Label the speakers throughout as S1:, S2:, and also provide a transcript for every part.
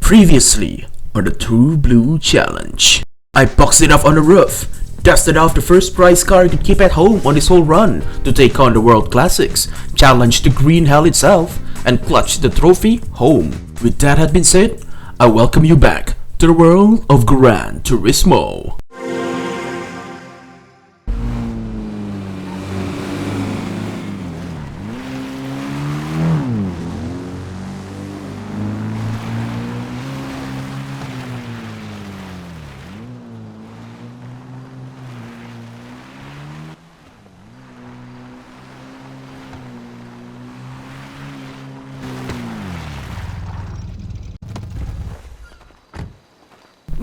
S1: Previously on the True Blue Challenge. I boxed it off on the roof, dusted off the first prize car I could keep at home on this whole run to take on the World Classics, challenged the green hell itself, and clutched the trophy home. With that had been said, I welcome you back to the world of Gran Turismo.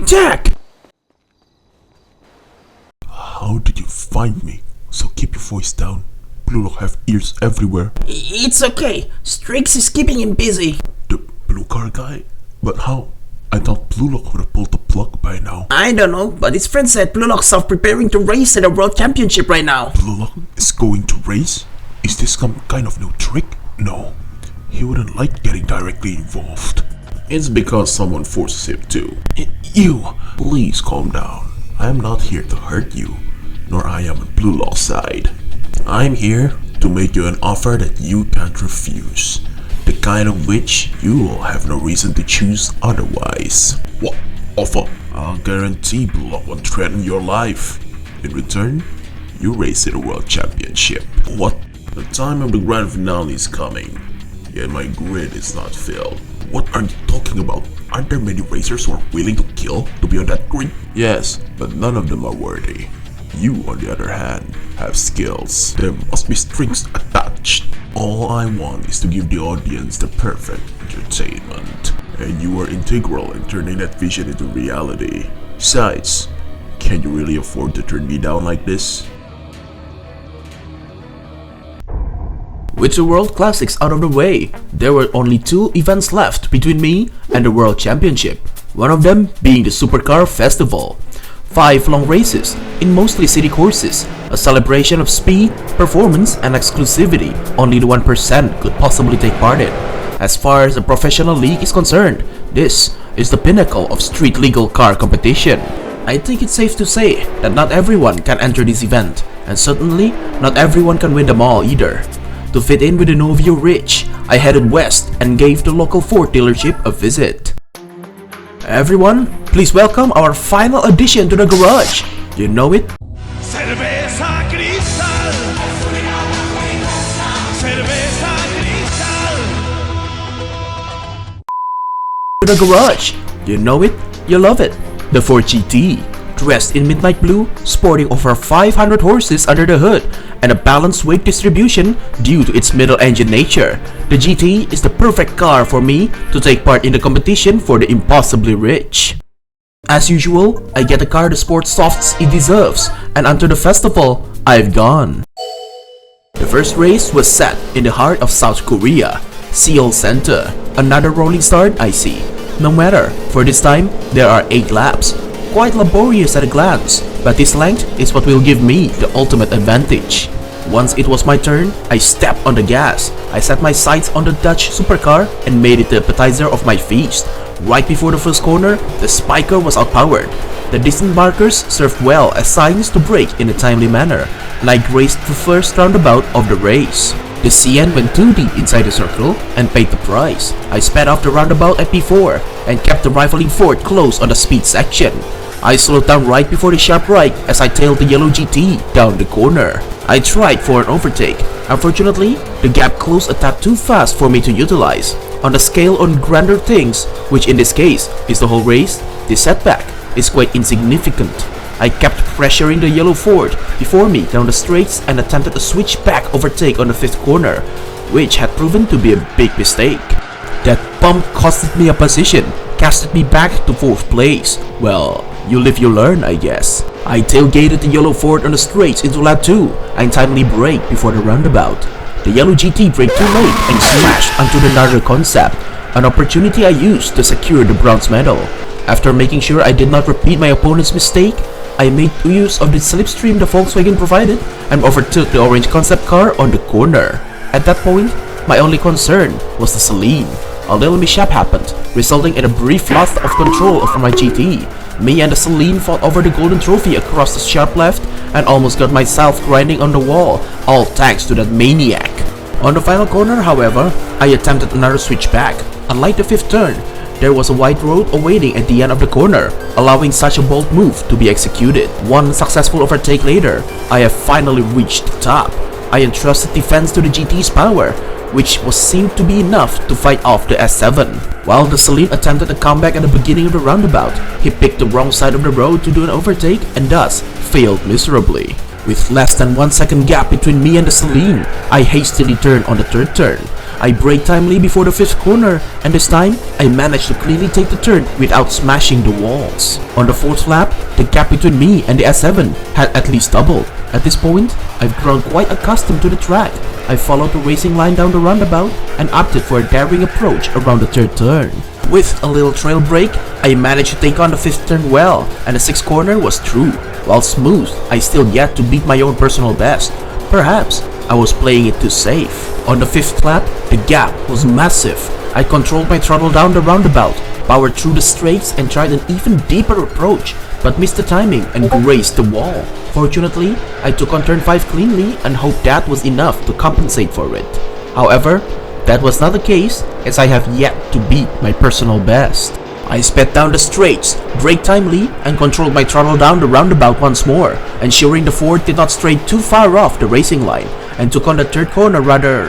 S1: Jack!
S2: How did you find me? So keep your voice down. Blue Lock have ears everywhere.
S1: It's okay. Strix is keeping him busy.
S2: The blue car guy? But how? I thought Blue Lock would have pulled the plug by now.
S1: I don't know, but his friend said Blue Lock's off preparing to race at the World Championship right now.
S2: Blue Lock is going to race? Is this some kind of new trick? No. He wouldn't like getting directly involved. It's because someone forces him to. You! Please calm down. I am not here to hurt you, nor I am on Blue Lock's side. I'm here to make you an offer that you can't refuse. The kind of which you will have no reason to choose otherwise. What offer? I'll guarantee Blue Lock won't threaten your life. In return, you race in the World Championship. What? The time of the Grand Finale is coming, yet my grid is not filled. What are you talking about? Aren't there many racers who are willing to kill to be on that grid? Yes, but none of them are worthy. You, on the other hand, have skills. There must be strings attached. All I want is to give the audience the perfect entertainment. And you are integral in turning that vision into reality. Besides, can you really afford to turn me down like this?
S1: With the World Classics out of the way, there were only 2 events left between me and the World Championship, one of them being the Supercar Festival. 5 long races in mostly city courses, a celebration of speed, performance, and exclusivity only the 1% could possibly take part in. As far as the professional league is concerned, this is the pinnacle of street legal car competition. I think it's safe to say that not everyone can enter this event, and certainly not everyone can win them all either. To fit in with the Novio rich, I headed west and gave the local Ford dealership a visit. Everyone, please welcome our final addition to the garage. You know it?
S3: Cerveza Cristal. Cerveza Cristal.
S1: To the garage. You know it, you love it. The Ford GT. Dressed in midnight blue, sporting over 500 horses under the hood, and a balanced weight distribution due to its middle-engine nature, the GT is the perfect car for me to take part in the competition for the impossibly rich. As usual, I get a car the sport softs it deserves, and onto the festival, I've gone. The first race was set in the heart of South Korea, Seoul Center. Another rolling start I see. No matter, for this time, there are 8 laps. Quite laborious at a glance, but this length is what will give me the ultimate advantage. Once it was my turn, I stepped on the gas. I set my sights on the Dutch supercar and made it the appetizer of my feast. Right before the first corner, the spiker was outpowered. The distant markers served well as signs to brake in a timely manner, and I graced the first roundabout of the race. The CN went too deep inside the circle and paid the price. I sped off the roundabout at P4 and kept the rivaling Ford close on the speed section. I slowed down right before the sharp right as I tailed the yellow GT down the corner. I tried for an overtake. Unfortunately, the gap closed a tad too fast for me to utilize. On the scale on grander things, which in this case is the whole race, this setback is quite insignificant. I kept pressuring the yellow Ford before me down the straights and attempted a switchback overtake on the 5th corner, which had proven to be a big mistake. That bump costed me a position, casted me back to 4th place. Well, you live you learn, I guess. I tailgated the yellow Ford on the straights into lap 2 and timely braked before the roundabout. The yellow GT braked too late and smashed onto the Nardo concept, an opportunity I used to secure the bronze medal. After making sure I did not repeat my opponent's mistake, I made use of the slipstream the Volkswagen provided and overtook the orange concept car on the corner. At that point, my only concern was the Celine. a little mishap happened, resulting in a brief loss of control over my GT. Me and the Celine fought over the golden trophy across the sharp left and almost got myself grinding on the wall, all thanks to that maniac. On the final corner, however, I attempted another switchback. Unlike the fifth turn, there was a wide road awaiting at the end of the corner, allowing such a bold move to be executed. One successful overtake later, I have finally reached the top. I entrusted defense to the GT's power, which was seemed to be enough to fight off the S7. While the Celine attempted a comeback at the beginning of the roundabout, he picked the wrong side of the road to do an overtake and thus failed miserably. With less than 1 second gap between me and the Celine, I hastily turned on the third turn. I brake timely before the fifth corner, and this time, I managed to cleanly take the turn without smashing the walls. On the fourth lap, the gap between me and the S7 had at least doubled. At this point, I've grown quite accustomed to the track. I followed the racing line down the roundabout and opted for a daring approach around the third turn. With a little trail brake, I managed to take on the fifth turn well, and the sixth corner was through. While smooth, I still yet to beat my own personal best. Perhaps I was playing it too safe. On the fifth lap, the gap was massive. I controlled my throttle down the roundabout, powered through the straights and tried an even deeper approach, but missed the timing and grazed the wall. Fortunately, I took on turn 5 cleanly and hoped that was enough to compensate for it. However, that was not the case, as I have yet to beat my personal best. I sped down the straights, braked timely, and controlled my throttle down the roundabout once more, ensuring the Ford did not stray too far off the racing line, and took on the third corner rather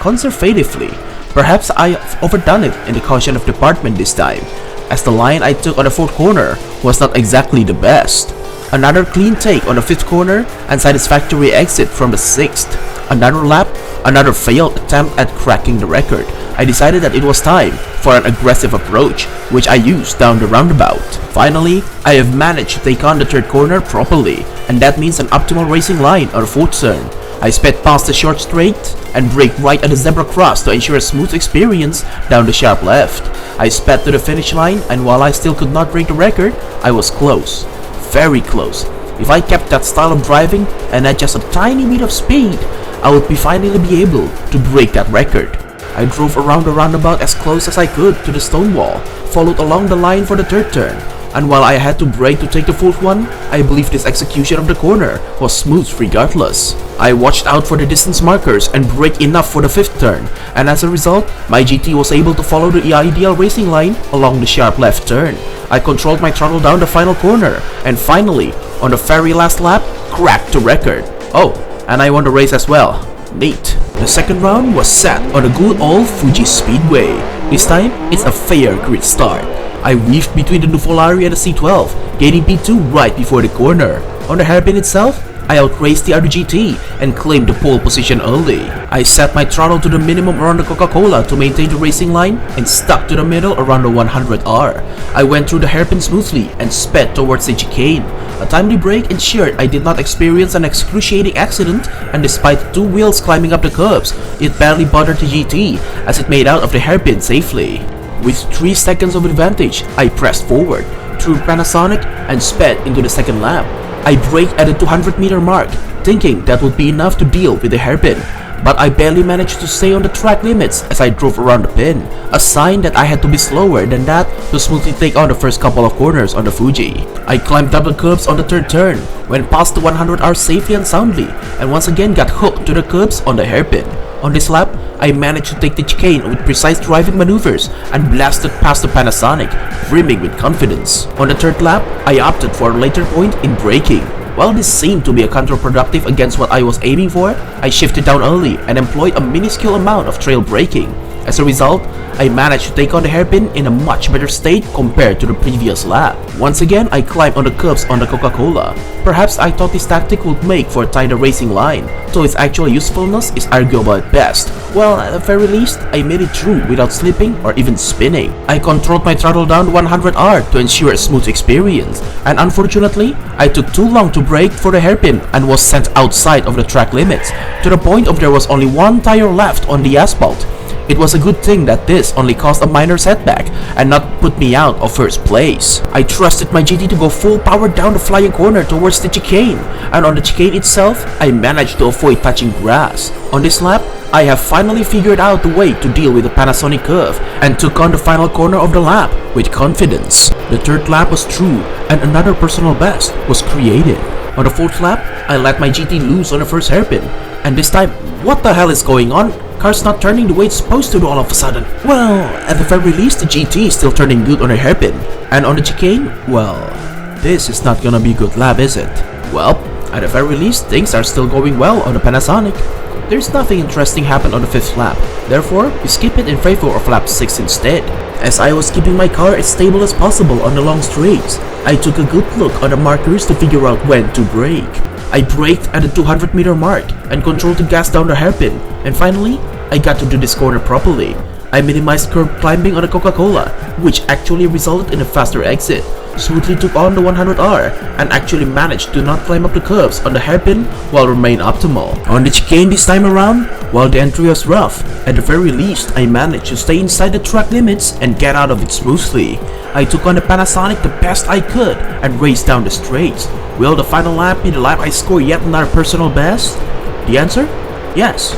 S1: conservatively. Perhaps I overdone it in the caution of department this time, as the line I took on the fourth corner was not exactly the best. Another clean take on the fifth corner and satisfactory exit from the sixth. Another lap, another failed attempt at cracking the record. I decided that it was time for an aggressive approach, which I used down the roundabout. Finally, I have managed to take on the third corner properly, and that means an optimal racing line on the fourth turn. I sped past the short straight and braked right at the zebra cross to ensure a smooth experience down the sharp left. I sped to the finish line, and while I still could not break the record, I was close. Very close. If I kept that style of driving and at just a tiny bit of speed, I would finally be able to break that record. I drove around the roundabout as close as I could to the stone wall, followed along the line for the third turn, and while I had to brake to take the fourth one, I believe this execution of the corner was smooth regardless. I watched out for the distance markers and braked enough for the fifth turn, and as a result, my GT was able to follow the ideal racing line along the sharp left turn. I controlled my throttle down the final corner, and finally, on the very last lap, cracked the record. Oh, and I won the race as well. Neat. The second round was set on the good old Fuji Speedway. This time, it's a fair grid start. I weaved between the Nuvolari and the C12, gaining P2 right before the corner. On the hairpin itself, I outraced the other GT and claimed the pole position early. I set my throttle to the minimum around the Coca-Cola to maintain the racing line and stuck to the middle around the 100R. I went through the hairpin smoothly and sped towards the chicane. A timely brake ensured I did not experience an excruciating accident, and despite two wheels climbing up the curbs, it barely bothered the GT as it made out of the hairpin safely. With 3 seconds of advantage, I pressed forward, through Panasonic, and sped into the second lap. I braked at the 200-meter mark, thinking that would be enough to deal with the hairpin, but I barely managed to stay on the track limits as I drove around the pin, a sign that I had to be slower than that to smoothly take on the first couple of corners on the Fuji. I climbed double curbs on the third turn, went past the 100R safely and soundly, and once again got hooked to the curbs on the hairpin. On this lap, I managed to take the chicane with precise driving maneuvers and blasted past the Panasonic, brimming with confidence. On the third lap, I opted for a later point in braking. While this seemed to be counterproductive against what I was aiming for, I shifted down early and employed a minuscule amount of trail braking. As a result, I managed to take on the hairpin in a much better state compared to the previous lap. Once again, I climbed on the curbs on the Coca-Cola. Perhaps I thought this tactic would make for a tighter racing line, though its actual usefulness is arguable at best. Well, at the very least, I made it through without slipping or even spinning. I controlled my throttle down to 100R to ensure a smooth experience, and unfortunately, I took too long to brake for the hairpin and was sent outside of the track limits, to the point of there was only one tire left on the asphalt. It was a good thing that this only caused a minor setback and not put me out of first place. I trusted my GT to go full power down the flying corner towards the chicane, and on the chicane itself, I managed to avoid touching grass. On this lap, I have finally figured out the way to deal with the Panasonic curve and took on the final corner of the lap with confidence. The third lap was through and another personal best was created. On the fourth lap, I let my GT loose on the first hairpin, and this time, what the hell is going on? Car's not turning the way it's supposed to do all of a sudden. Well, at the very least, the GT is still turning good on the hairpin. And on the chicane, well, this is not gonna be a good lap, is it? Well, at the very least, things are still going well on the Panasonic. There's nothing interesting happened on the 5th lap, therefore we skip it in favor of lap 6 instead. As I was keeping my car as stable as possible on the long straights, I took a good look on the markers to figure out when to brake. I braked at the 200-meter mark and controlled the gas down the hairpin, and finally, I got to do this corner properly. I minimized curb climbing on the Coca-Cola, which actually resulted in a faster exit, smoothly took on the 100R, and actually managed to not climb up the curves on the hairpin while remain optimal. On the chicane this time around, while the entry was rough, at the very least I managed to stay inside the track limits and get out of it smoothly. I took on the Panasonic the best I could and raced down the straights. Will the final lap be the lap I score yet another personal best? The answer? Yes.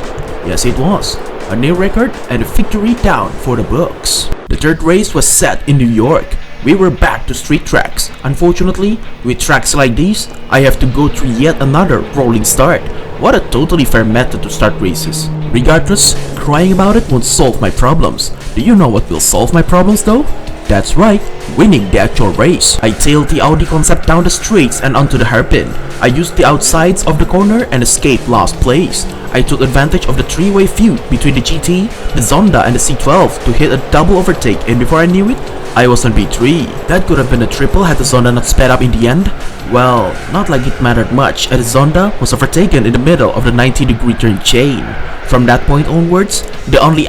S1: Yes it was. A new record and a victory down for the books. The third race was set in New York. We were back to street tracks. Unfortunately, with tracks like these, I have to go through yet another rolling start. What a totally fair method to start races. Regardless, crying about it won't solve my problems. Do you know what will solve my problems though? That's right, winning the actual race. I tailed the Audi Concept down the straights and onto the hairpin. I used the outsides of the corner and escaped last place. I took advantage of the three-way feud between the GT, the Zonda and the C12 to hit a double overtake, and before I knew it, I was on P3. That could have been a triple had the Zonda not sped up in the end. Well, not like it mattered much as the Zonda was overtaken in the middle of the 90-degree turn chain. From that point onwards, the only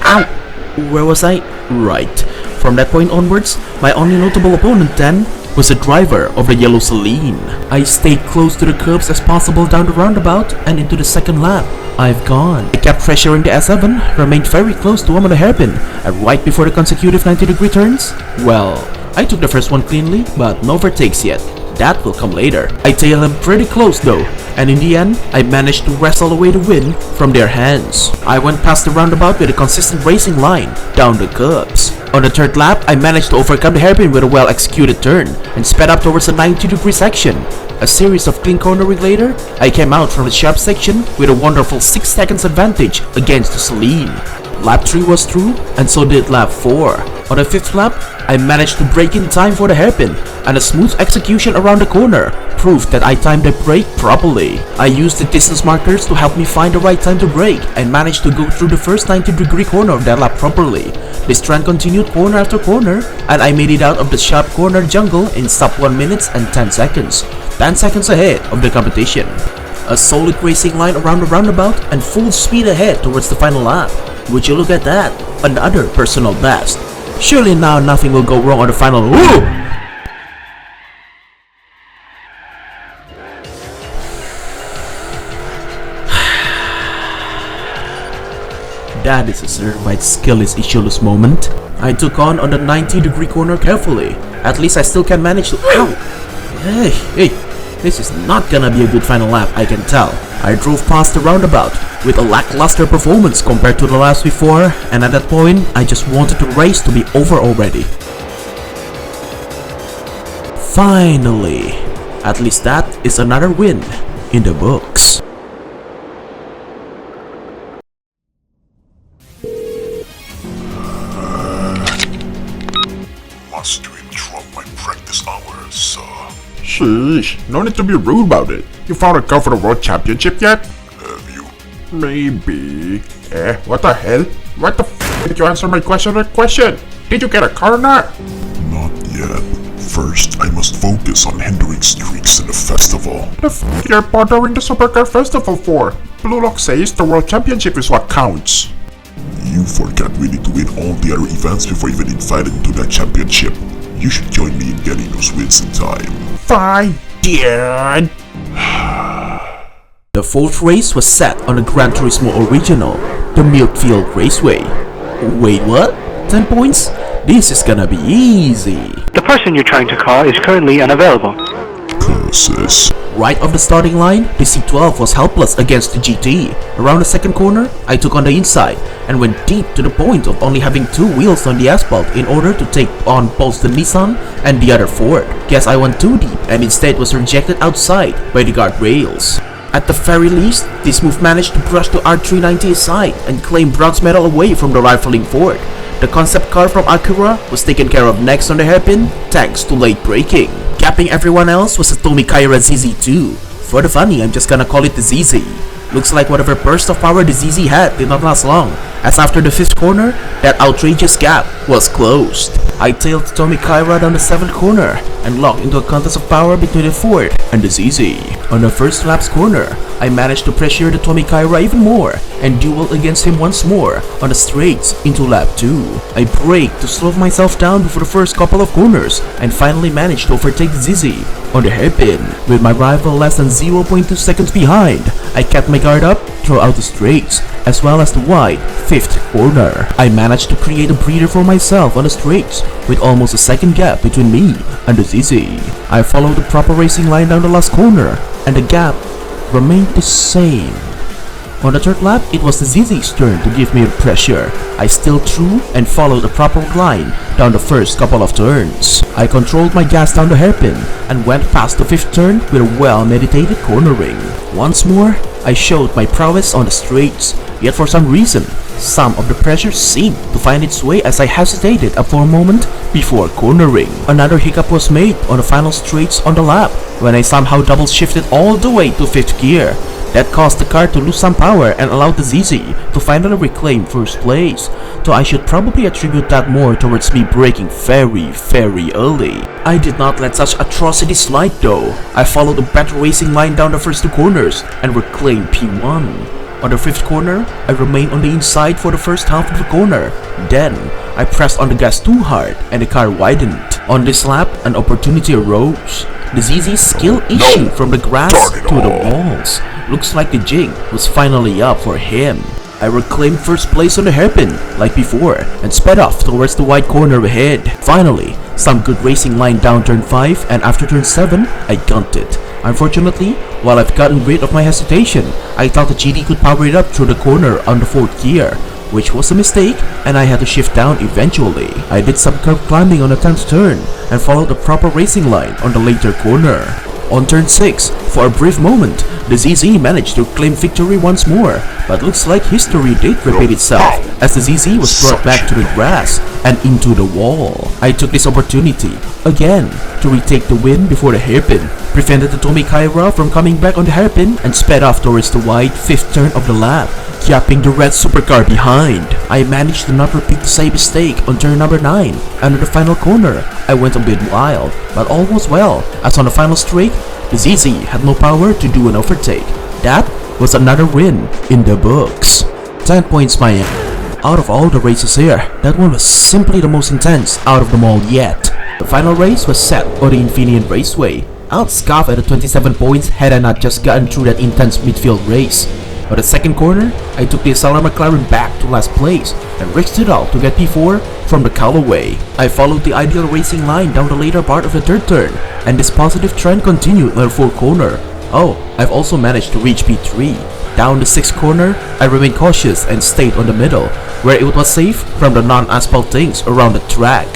S1: where was I? Right. From that point onwards, my only notable opponent then was the driver of the yellow Celine. I stayed close to the curbs as possible down the roundabout and into the second lap. I've gone. I kept pressuring the S7, remained very close to him on the hairpin, and right before the consecutive 90-degree turns, well, I took the first one cleanly, but no overtakes yet. That will come later. I tailed him pretty close though, and in the end, I managed to wrestle away the win from their hands. I went past the roundabout with a consistent racing line down the curbs. On the third lap, I managed to overcome the hairpin with a well-executed turn and sped up towards the 90-degree section. A series of clean cornering later, I came out from the sharp section with a wonderful 6 seconds advantage against the Celine. Lap 3 was through, and so did lap 4. On the 5th lap, I managed to brake in time for the hairpin, and a smooth execution around the corner proved that I timed the brake properly. I used the distance markers to help me find the right time to brake, and managed to go through the first 90-degree corner of that lap properly. This trend continued corner after corner, and I made it out of the sharp corner jungle in sub 1 minute and 10 seconds. 10 seconds ahead of the competition. A solid racing line around the roundabout and full speed ahead towards the final lap. Would you look at that? Another personal best. Surely now nothing will go wrong on the final. Woo! That is a certified skillless issueless moment. I took on the 90-degree corner carefully. At least I still can manage to. Ow! Hey, this is not gonna be a good final lap, I can tell. I drove past the roundabout with a lackluster performance compared to the laps before, and at that point, I just wanted the race to be over already. Finally! At least that is another win in the books.
S2: Must to interrupt my practice hours,
S4: Sheesh, no need to be rude about it. You found a car for the World Championship yet?
S2: Have you?
S4: Maybe. What the hell? What the f did you answer my question or question? Did you get a car or not?
S2: Not yet. First, I must focus on hindering streaks in the festival.
S4: The f you're bothering the Supercar Festival for? Blue Lock says the World Championship is what counts.
S2: You forgot we need to win all the other events before even invited into that championship. You should join me in getting those wins in time.
S4: Fine, dude.
S1: The fourth race was set on the Gran Turismo Original, the Milkfield Raceway. Wait, what? 10 points? This is gonna be easy.
S5: The person you're trying to call is currently unavailable.
S2: Curses.
S1: Right off the starting line, the C12 was helpless against the GT. Around the second corner, I took on the inside and went deep to the point of only having 2 wheels on the asphalt in order to take on both the Nissan and the other Ford. Guess I went too deep and instead was rejected outside by the guardrails. At the very least, this move managed to brush the R390 aside and claim bronze medal away from the rifling Ford. The concept car from Acura was taken care of next on the hairpin thanks to late braking. Gapping everyone else was a Tomi Kaira ZZ2. For the funny, I'm just gonna call it the ZZ. Looks like whatever burst of power the ZZ had did not last long, as after the 5th corner, that outrageous gap was closed. I tailed Tomi Kaira down the 7th corner and locked into a contest of power between the Ford and the ZZ. On the first lap's corner, I managed to pressure the Tomi Kaira even more and dueled against him once more on the straights into lap 2. I braked to slow myself down before the first couple of corners and finally managed to overtake the ZZ on the hairpin. With my rival less than 0.2 seconds behind, I kept my guard up throughout the straights as well as the wide 5th corner. I managed to create a breather for myself on the straights with almost a second gap between me and the ZZ. I followed the proper racing line down the last corner and the gap remained the same. On the 3rd lap, it was the ZZ's turn to give me a pressure. I still threw and followed the proper line down the first couple of turns. I controlled my gas down the hairpin and went past the 5th turn with a well-meditated cornering. Once more, I showed my prowess on the straights, yet for some reason, some of the pressure seemed to find its way as I hesitated for a moment before cornering. Another hiccup was made on the final straights on the lap when I somehow double shifted all the way to 5th gear. That caused the car to lose some power and allowed the ZZ to finally reclaim first place, so I should probably attribute that more towards me braking very early. I did not let such atrocities slide though. I followed the better racing line down the first 2 corners and reclaimed P1. On the 5th corner, I remained on the inside for the first half of the corner. Then, I pressed on the gas too hard and the car widened. On this lap, an opportunity arose. The ZZ's skill issue from the grass to the walls. Looks like the jig was finally up for him. I reclaimed first place on the hairpin, like before, and sped off towards the wide corner ahead. Finally, some good racing line down turn 5, and after turn 7, I gunned it. Unfortunately, while I've gotten rid of my hesitation, I thought the GT could power it up through the corner on the 4th gear, which was a mistake, and I had to shift down eventually. I did some curb climbing on the 10th turn, and followed the proper racing line on the later corner. On turn 6, for a brief moment, the ZZ managed to claim victory once more, but looks like history did repeat itself as the ZZ was brought back to the grass and into the wall. I took this opportunity, again, to retake the win before the hairpin, prevented the Tomi Kaira from coming back on the hairpin, and sped off towards the wide 5th turn of the lap, yapping the red supercar behind. I managed to not repeat the same mistake on turn number 9. Under the final corner, I went a bit wild, but all was well, as on the final straight, the ZZ had no power to do an overtake. That was another win in the books. 10 points my end. Out of all the races here, that one was simply the most intense out of them all yet. The final race was set on the Infineon Raceway. I'd scoff at the 27 points had I not just gotten through that intense midfield race. On the second corner, I took the SLR McLaren back to last place and risked it all to get P4 from the Callaway. I followed the ideal racing line down the later part of the 3rd turn, and this positive trend continued on the 4th corner. Oh, I've also managed to reach P3. Down the 6th corner, I remained cautious and stayed on the middle, where it was safe from the non-asphalt things around the track.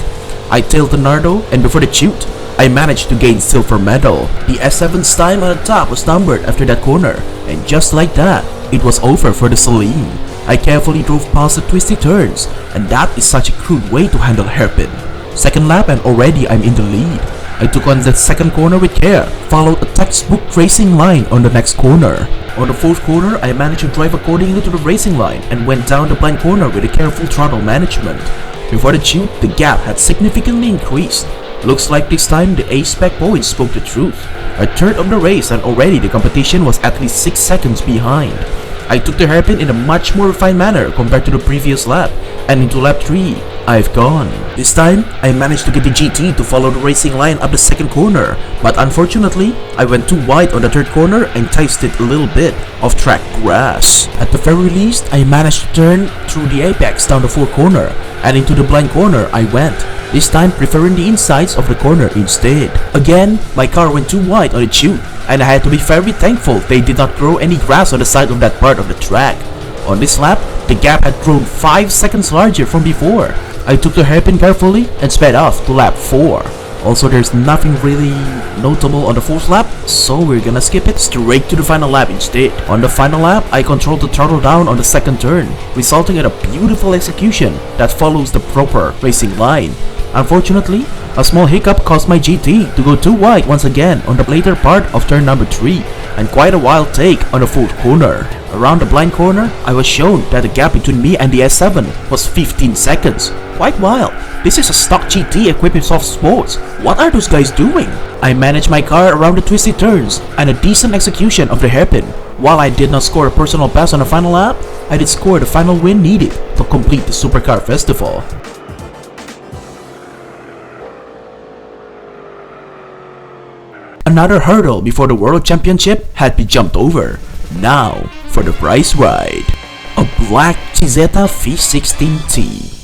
S1: I tailed the Nardo, and before the chute, I managed to gain silver medal. The S7's time on the top was numbered after that corner, and just like that, it was over for the Celine. I carefully drove past the twisty turns, and that is such a crude way to handle hairpin. Second lap and already I'm in the lead. I took on the second corner with care, followed a textbook racing line on the next corner. On the 4th corner, I managed to drive accordingly to the racing line and went down the blind corner with a careful throttle management. Before the chute, the gap had significantly increased. Looks like this time the A-spec points spoke the truth. A third of the race and already the competition was at least 6 seconds behind. I took the hairpin in a much more refined manner compared to the previous lap, and into lap 3, I've gone. This time, I managed to get the GT to follow the racing line up the second corner, but unfortunately, I went too wide on the third corner and tasted a little bit of track grass. At the very least, I managed to turn through the apex down the fourth corner, and into the blind corner I went, this time preferring the insides of the corner instead. Again, my car went too wide on its chute, and I had to be very thankful they did not grow any grass on the side of that part of the track. On this lap, the gap had grown 5 seconds larger from before. I took the hairpin carefully and sped off to lap 4. Also, there's nothing really notable on the 4th lap, so we're gonna skip it straight to the final lap instead. On the final lap, I controlled the throttle down on the second turn, resulting in a beautiful execution that follows the proper racing line. Unfortunately, a small hiccup caused my GT to go too wide once again on the later part of turn number 3, and quite a wild take on the 4th corner. Around the blind corner, I was shown that the gap between me and the S7 was 15 seconds. Quite wild. This is a stock GT equipped with soft spots. What are those guys doing? I managed my car around the twisty turns and a decent execution of the hairpin. While I did not score a personal best on the final lap, I did score the final win needed to complete the Supercar Festival. Another hurdle before the World Championship had been jumped over. Now, for the prize ride. A black Cizeta V16T.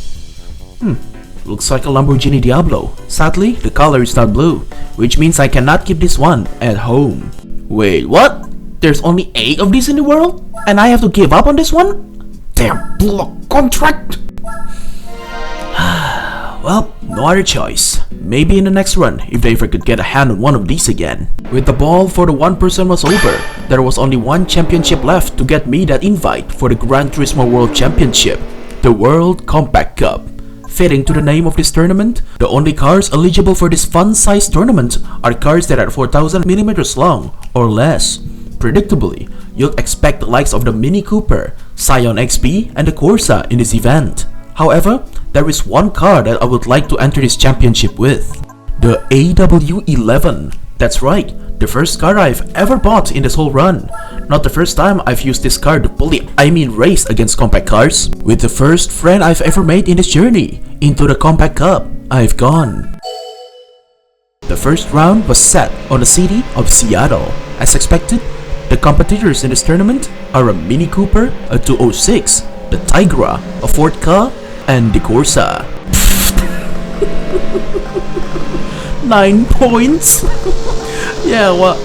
S1: Looks like a Lamborghini Diablo. Sadly, the color is not blue, which means I cannot keep this one at home. Wait, what? There's only 8 of these in the world? And I have to give up on this one? Damn, block contract! Well, no other choice. Maybe in the next run, if they ever could get a hand on one of these again. With the ball for the 1% was over, there was only one championship left to get me that invite for the Gran Turismo World Championship, the World Compact Cup. Fitting to the name of this tournament, the only cars eligible for this fun-sized tournament are cars that are 4,000mm long or less. Predictably, you'll expect the likes of the Mini Cooper, Scion XP, and the Corsa in this event. However, there is one car that I would like to enter this championship with. The AW11. That's right, the first car I've ever bought in this whole run. Not the first time I've used this car to race against compact cars. With the first friend I've ever made in this journey into the Compact Cup, I've gone. The first round was set on the city of Seattle. As expected, the competitors in this tournament are a Mini Cooper, a 206, the Tigra, a Ford Ka, and the Corsa. 9 points? Yeah, well,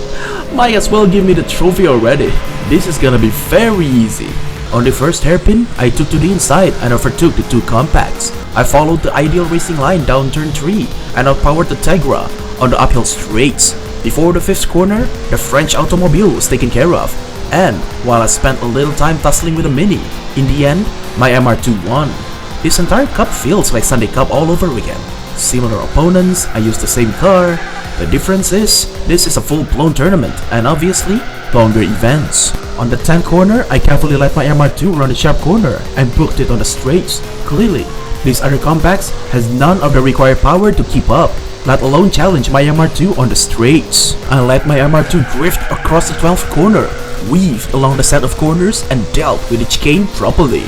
S1: might as well give me the trophy already. This is gonna be very easy. On the first hairpin, I took to the inside and overtook the 2 compacts. I followed the ideal racing line down turn 3 and outpowered the Tigra on the uphill straights. Before the 5th corner, the French automobile was taken care of, and while I spent a little time tussling with the Mini, in the end, my MR2 won. This entire cup feels like Sunday Cup all over again. Similar opponents, I used the same car. The difference is, this is a full-blown tournament and obviously, longer events. On the 10th corner, I carefully let my MR2 run the sharp corner and booked it on the straights. Clearly, these other compacts has none of the required power to keep up, let alone challenge my MR2 on the straights. I let my MR2 drift across the 12th corner, weaved along the set of corners and dealt with the chicane properly.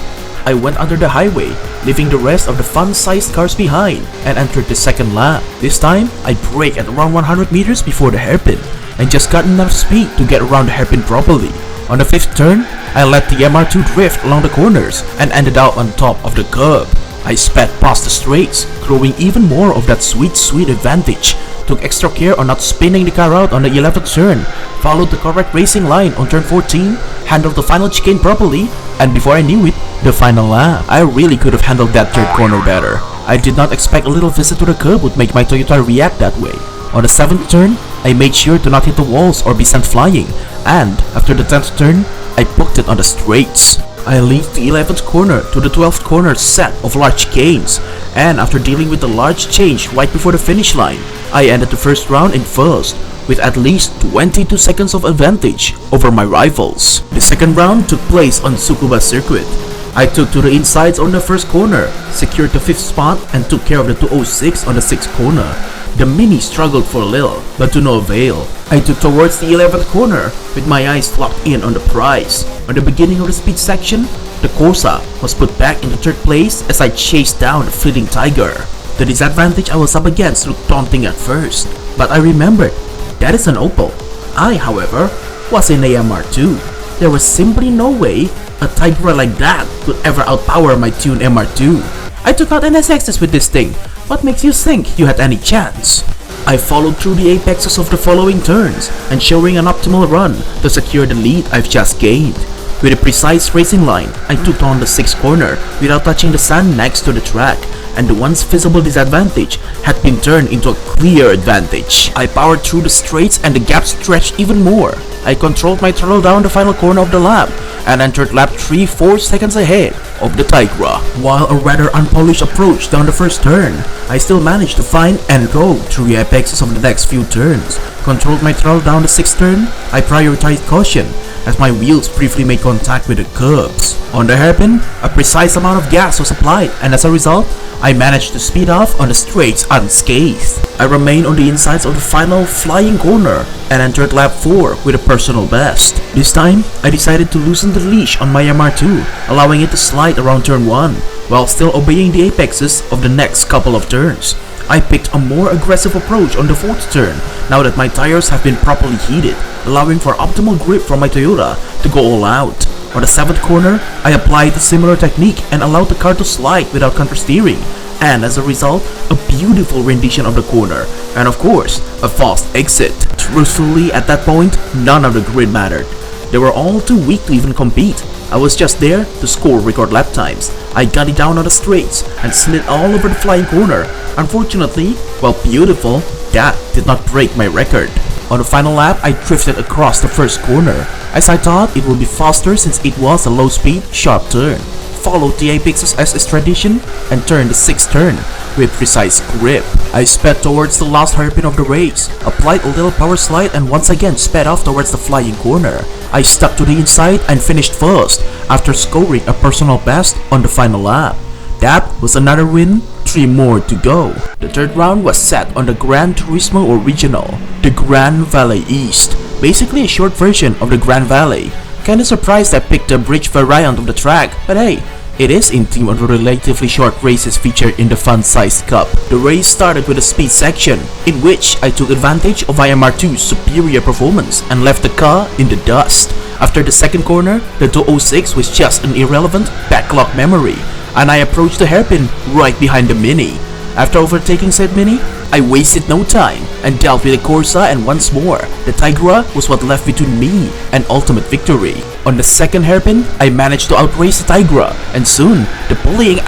S1: I went under the highway, leaving the rest of the fun-sized cars behind, and entered the second lap. This time, I brake at around 100 meters before the hairpin, and just got enough speed to get around the hairpin properly. On the 5th turn, I let the MR2 drift along the corners, and ended out on top of the curb. I sped past the straights, growing even more of that sweet advantage. Took extra care on not spinning the car out on the 11th turn, followed the correct racing line on turn 14, handled the final chicane properly, and before I knew it, the final lap. I really could have handled that third corner better. I did not expect a little visit to the curb would make my Toyota react that way. On the 7th turn, I made sure to not hit the walls or be sent flying, and after the 10th turn, I booked it on the straights. I linked the 11th corner to the 12th corner set of large chicanes, and after dealing with the large change right before the finish line, I ended the first round in first, with at least 22 seconds of advantage over my rivals. The second round took place on Tsukuba circuit. I took to the insides on the first corner, secured the 5th spot, and took care of the 206 on the 6th corner. The Mini struggled for a little, but to no avail. I took towards the 11th corner, with my eyes locked in on the prize. On the beginning of the speed section, The Corsa was put back into third place as I chased down the fleeting Tiger. The disadvantage I was up against looked daunting at first, but I remembered that is an Opel. I, however, was in a MR2. There was simply no way a Tigra like that could ever outpower my tuned MR2. I took out NSXs with this thing. What makes you think you had any chance? I followed through the apexes of the following turns, ensuring an optimal run to secure the lead I've just gained. With a precise racing line, I took on the 6th corner without touching the sand next to the track, and the once visible disadvantage had been turned into a clear advantage. I powered through the straights and the gap stretched even more. I controlled my throttle down the final corner of the lap and entered lap 3 4 seconds ahead of the Tigra. While a rather unpolished approach down the first turn, I still managed to find and go through the apexes of the next few turns. Controlled my throttle down the 6th turn. I prioritized caution as my wheels briefly made contact with the curbs. On the hairpin, a precise amount of gas was applied, and as a result, I managed to speed off on the straights unscathed. I remained on the insides of the final flying corner and entered lap 4 with a personal best. This time, I decided to loosen the leash on my MR2, allowing it to slide around turn 1, while still obeying the apexes of the next couple of turns. I picked a more aggressive approach on the 4th turn, now that my tires have been properly heated, allowing for optimal grip from my Toyota to go all out. On the 7th corner, I applied a similar technique and allowed the car to slide without countersteering, and as a result, a beautiful rendition of the corner, and of course, a fast exit. Truthfully, at that point, none of the grid mattered. They were all too weak to even compete. I was just there to score record lap times. I got it down on the straights and slid all over the flying corner. Unfortunately, while beautiful, that did not break my record. On the final lap, I drifted across the first corner, as I thought it would be faster since it was a low-speed, sharp turn. Followed the apexes as is tradition and turned the 6th turn with precise grip. I sped towards the last hairpin of the race, applied a little power slide and once again sped off towards the flying corner. I stuck to the inside and finished first after scoring a personal best on the final lap. That was another win, 3 more to go. The third round was set on the Gran Turismo Original, the Gran Valley East, basically a short version of the Gran Valley. Kinda surprised I picked a bridge variant of the track, but hey, it is in theme of the relatively short races featured in the fun-sized cup. The race started with a speed section, in which I took advantage of IMR2's superior performance and left the car in the dust. After the second corner, the 206 was just an irrelevant backlog memory, and I approached the hairpin right behind the Mini. After overtaking said Mini, I wasted no time and dealt with the Corsa, and once more, the Tigra was what left between me and ultimate victory. On the second hairpin, I managed to outrace the Tigra, and soon, the bullying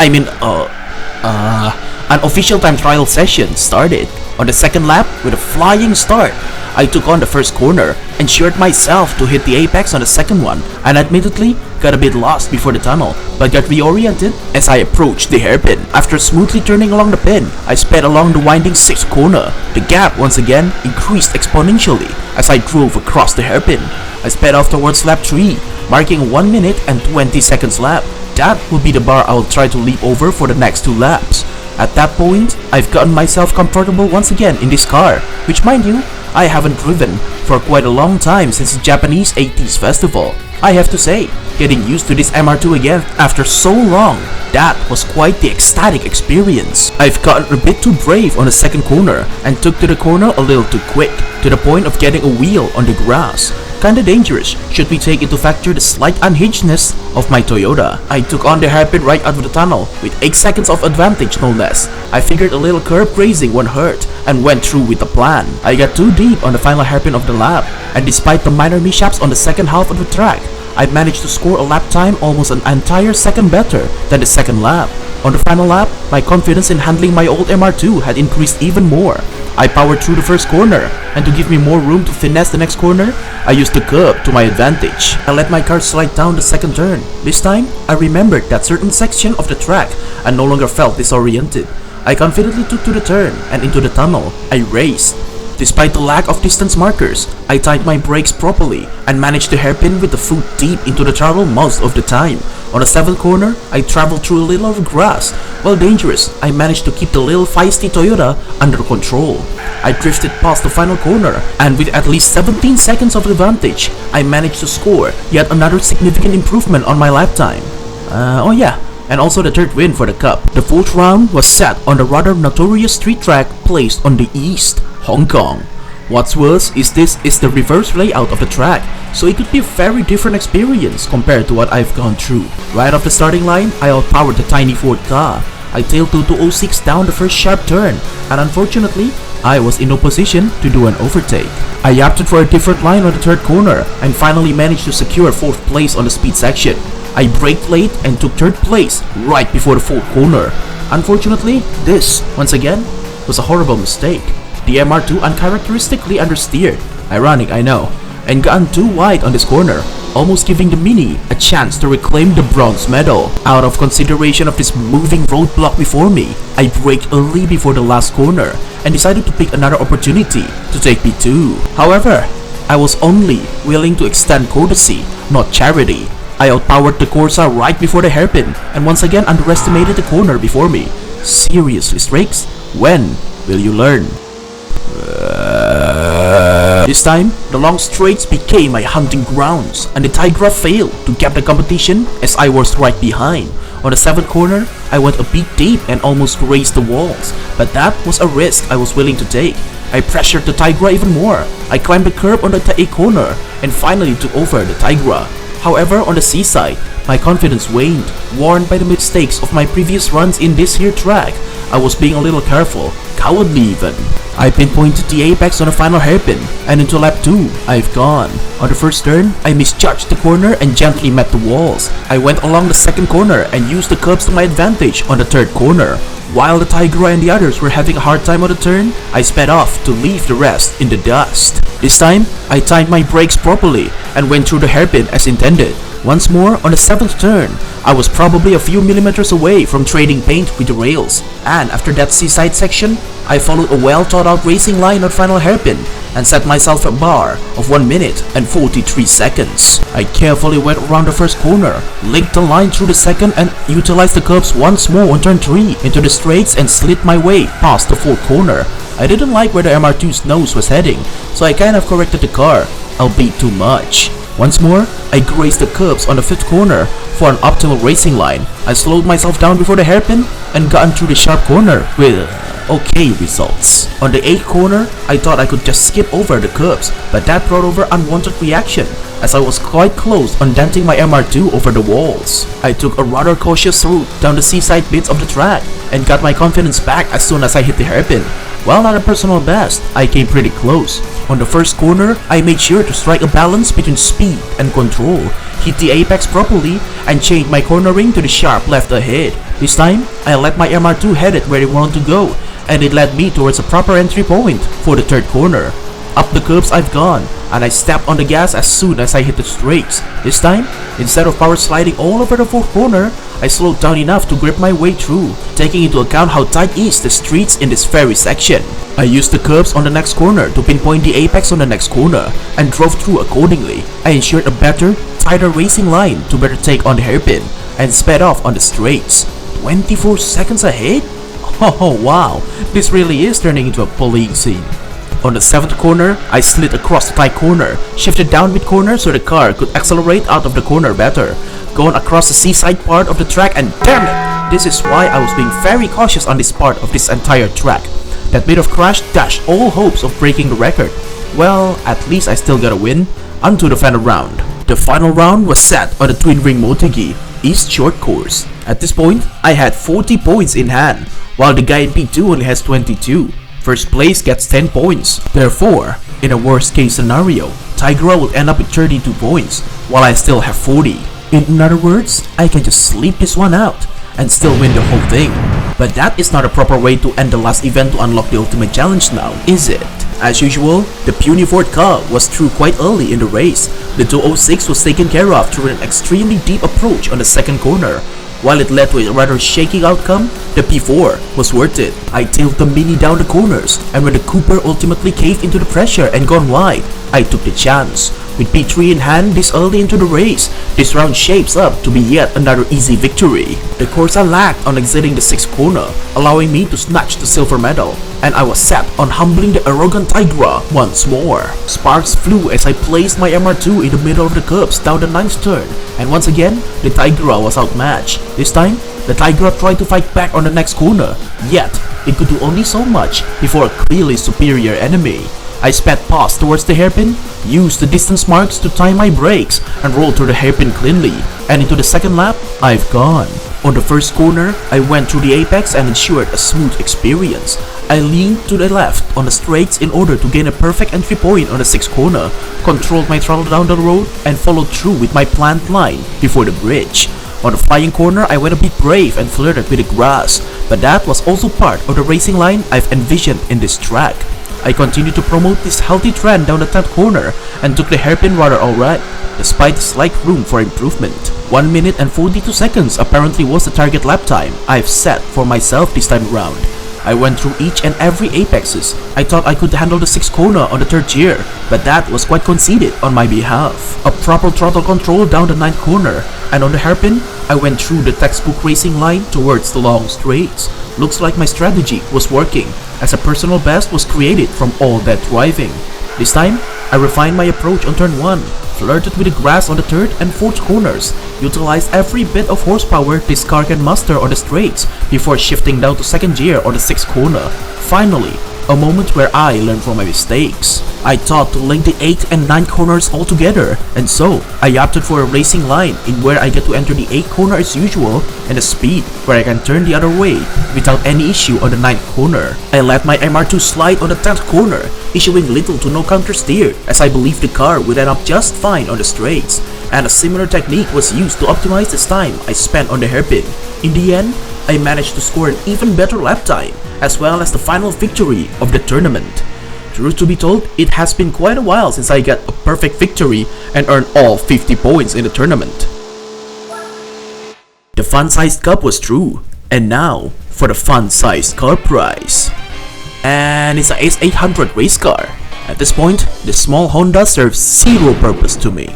S1: an official time trial session started. On the second lap, with a flying start, I took on the first corner, ensured myself to hit the apex on the second one, and admittedly, got a bit lost before the tunnel, but got reoriented as I approached the hairpin. After smoothly turning along the pin, I sped along the winding 6th corner. The gap once again increased exponentially as I drove across the hairpin. I sped off towards lap 3, marking a 1 minute and 20 seconds lap. That will be the bar I will try to leap over for the next 2 laps. At that point, I've gotten myself comfortable once again in this car, which mind you, I haven't driven for quite a long time since the Japanese 80s festival. I have to say, getting used to this MR2 again after so long, that was quite the ecstatic experience. I've gotten a bit too brave on the second corner and took to the corner a little too quick, to the point of getting a wheel on the grass. Kinda dangerous should we take into factor the slight unhingedness of my Toyota. I took on the hairpin right out of the tunnel with 8 seconds of advantage no less. I figured a little curb grazing won't hurt and went through with the plan. I got too deep on the final hairpin of the lap, and despite the minor mishaps on the second half of the track, I managed to score a lap time almost an entire second better than the second lap. On the final lap, my confidence in handling my old MR2 had increased even more. I powered through the first corner, and to give me more room to finesse the next corner, I used the curb to my advantage. I let my car slide down the second turn. This time, I remembered that certain section of the track and no longer felt disoriented. I confidently took to the turn and into the tunnel. I raced. Despite the lack of distance markers, I timed my brakes properly and managed to hairpin with the foot deep into the throttle most of the time. On the 7th corner, I traveled through a little of grass. While dangerous, I managed to keep the little feisty Toyota under control. I drifted past the final corner, and with at least 17 seconds of advantage, I managed to score yet another significant improvement on my lap time. Oh yeah, and also the third win for the cup. The fourth round was set on the rather notorious street track placed on the East, Hong Kong. What's worse is this is the reverse layout of the track, so it could be a very different experience compared to what I've gone through. Right off the starting line, I outpowered the tiny Ford car. I tailed to 206 down the first sharp turn, and unfortunately, I was in no position to do an overtake. I yapped it for a different line on the third corner, and finally managed to secure 4th place on the speed section. I braked late and took 3rd place right before the 4th corner. Unfortunately, this, once again, was a horrible mistake. The MR2 uncharacteristically understeered, ironic I know, and gotten too wide on this corner, almost giving the Mini a chance to reclaim the bronze medal. Out of consideration of this moving roadblock before me, I braked early before the last corner and decided to pick another opportunity to take P2. However, I was only willing to extend courtesy, not charity. I outpowered the Corsa right before the hairpin and once again underestimated the corner before me. Seriously, Strakes? When will you learn? This time, the long straights became my hunting grounds, and the Tigra failed to cap the competition as I was right behind. On the 7th corner, I went a bit deep and almost grazed the walls, but that was a risk I was willing to take. I pressured the Tigra even more. I climbed the curb on the 8th corner and finally took over the Tigra. However, on the seaside, my confidence waned, warned by the mistakes of my previous runs in this here track. I was being a little careful, cowardly even. I pinpointed the apex on the final hairpin, and into lap 2, I've gone. On the first turn, I misjudged the corner and gently met the walls. I went along the 2nd corner and used the curbs to my advantage on the 3rd corner. While the Tigra and the others were having a hard time on the turn, I sped off to leave the rest in the dust. This time, I timed my brakes properly and went through the hairpin as intended. Once more, on the 7th turn, I was probably a few millimeters away from trading paint with the rails, and after that seaside section, I followed a well thought out racing line on final hairpin and set myself a bar of 1 minute and 43 seconds. I carefully went around the first corner, linked the line through the second and utilized the curbs once more on turn 3 into the straights and slid my way past the 4th corner. I didn't like where the MR2's nose was heading, so I kind of corrected the car, albeit too much. Once more, I grazed the curbs on the 5th corner for an optimal racing line. I slowed myself down before the hairpin and gotten through the sharp corner with okay results. On the 8th corner, I thought I could just skip over the curbs, but that brought over unwanted reaction as I was quite close on denting my MR2 over the walls. I took a rather cautious route down the seaside bits of the track and got my confidence back as soon as I hit the hairpin. While not a personal best, I came pretty close. On the first corner, I made sure to strike a balance between speed and control, hit the apex properly, and changed my cornering to the sharp left ahead. This time, I let my MR2 head it where it wanted to go, and it led me towards a proper entry point for the 3rd corner. Up the curbs I've gone, and I stepped on the gas as soon as I hit the straights. This time, instead of power sliding all over the 4th corner, I slowed down enough to grip my way through, taking into account how tight is the streets in this very section. I used the curbs on the next corner to pinpoint the apex on the next corner, and drove through accordingly. I ensured a better, tighter racing line to better take on the hairpin, and sped off on the straights. 24 seconds ahead? Oh wow, this really is turning into a bullying scene. On the 7th corner, I slid across the tight corner, shifted down mid-corner so the car could accelerate out of the corner better, going across the seaside part of the track, and damn it! This is why I was being very cautious on this part of this entire track. That bit of crash dashed all hopes of breaking the record. Well, at least I still got a win. Onto the final round. The final round was set on the Twin Ring Motegi East Short Course. At this point, I had 40 points in hand, while the guy in P2 only has 22. First place gets 10 points. Therefore, in a worst case scenario, Tigra will end up with 32 points, while I still have 40. In other words, I can just sleep this one out and still win the whole thing. But that is not a proper way to end the last event to unlock the ultimate challenge now, is it? As usual, the puny Ford car was through quite early in the race. The 206 was taken care of through an extremely deep approach on the 2nd corner. While it led to a rather shaky outcome, the P4 was worth it. I tailed the Mini down the corners, and when the Cooper ultimately caved into the pressure and gone wide, I took the chance. With P3 in hand this early into the race, this round shapes up to be yet another easy victory. The Corsa lagged on exiting the 6th corner, allowing me to snatch the silver medal, and I was set on humbling the arrogant Tigra once more. Sparks flew as I placed my MR2 in the middle of the curbs down the 9th turn, and once again, the Tigra was outmatched. This time, the Tigra tried to fight back on the next corner, yet it could do only so much before a clearly superior enemy. I sped past towards the hairpin, used the distance marks to time my brakes, and rolled through the hairpin cleanly, and into the second lap, I've gone. On the first corner, I went through the apex and ensured a smooth experience. I leaned to the left on the straights in order to gain a perfect entry point on the 6th corner, controlled my throttle down the road, and followed through with my planned line before the bridge. On the flying corner, I went a bit brave and flirted with the grass, but that was also part of the racing line I've envisioned in this track. I continued to promote this healthy trend down the 10th corner and took the hairpin rather alright, despite the slight room for improvement. 1 minute and 42 seconds apparently was the target lap time I've set for myself this time around. I went through each and every apexes. I thought I could handle the 6th corner on the 3rd gear, but that was quite conceded on my behalf. A proper throttle control down the 9th corner, and on the hairpin, I went through the textbook racing line towards the long straights. Looks like my strategy was working, as a personal best was created from all that driving. This time, I refined my approach on turn 1, flirted with the grass on the 3rd and 4th corners, utilized every bit of horsepower this car can muster on the straights before shifting down to 2nd gear on the 6th corner. Finally, a moment where I learned from my mistakes. I thought to link the 8th and 9th corners all together, and so I opted for a racing line in where I get to enter the 8th corner as usual and a speed where I can turn the other way without any issue on the 9th corner. I let my MR2 slide on the 10th corner, issuing little to no counter steer as I believed the car would end up just fine on the straights, and a similar technique was used to optimize the time I spent on the hairpin. In the end, I managed to score an even better lap time, as well as the final victory of the tournament. Truth to be told, it has been quite a while since I got a perfect victory and earned all 50 points in the tournament. The fun-sized cup was through, and now for the fun-sized car prize. And it's a S800 race car. At this point, the small Honda serves zero purpose to me.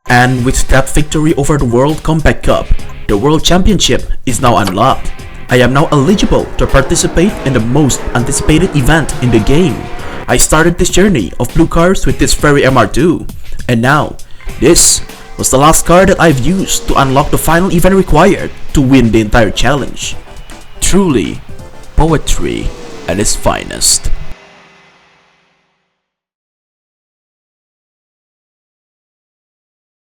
S1: And with that victory over the World Compact Cup, the World Championship is now unlocked. I am now eligible to participate in the most anticipated event in the game. I started this journey of blue cars with this very MR2, and now, this was the last car that I've used to unlock the final event required to win the entire challenge. Truly, poetry at its finest.